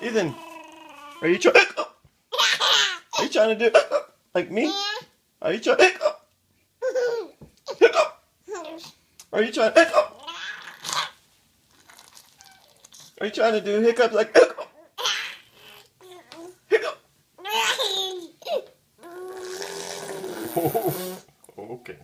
Ethan, are you trying? Are you trying to do like me? Are you trying? Are you trying? Are you trying to do hiccups like? Oh, okay.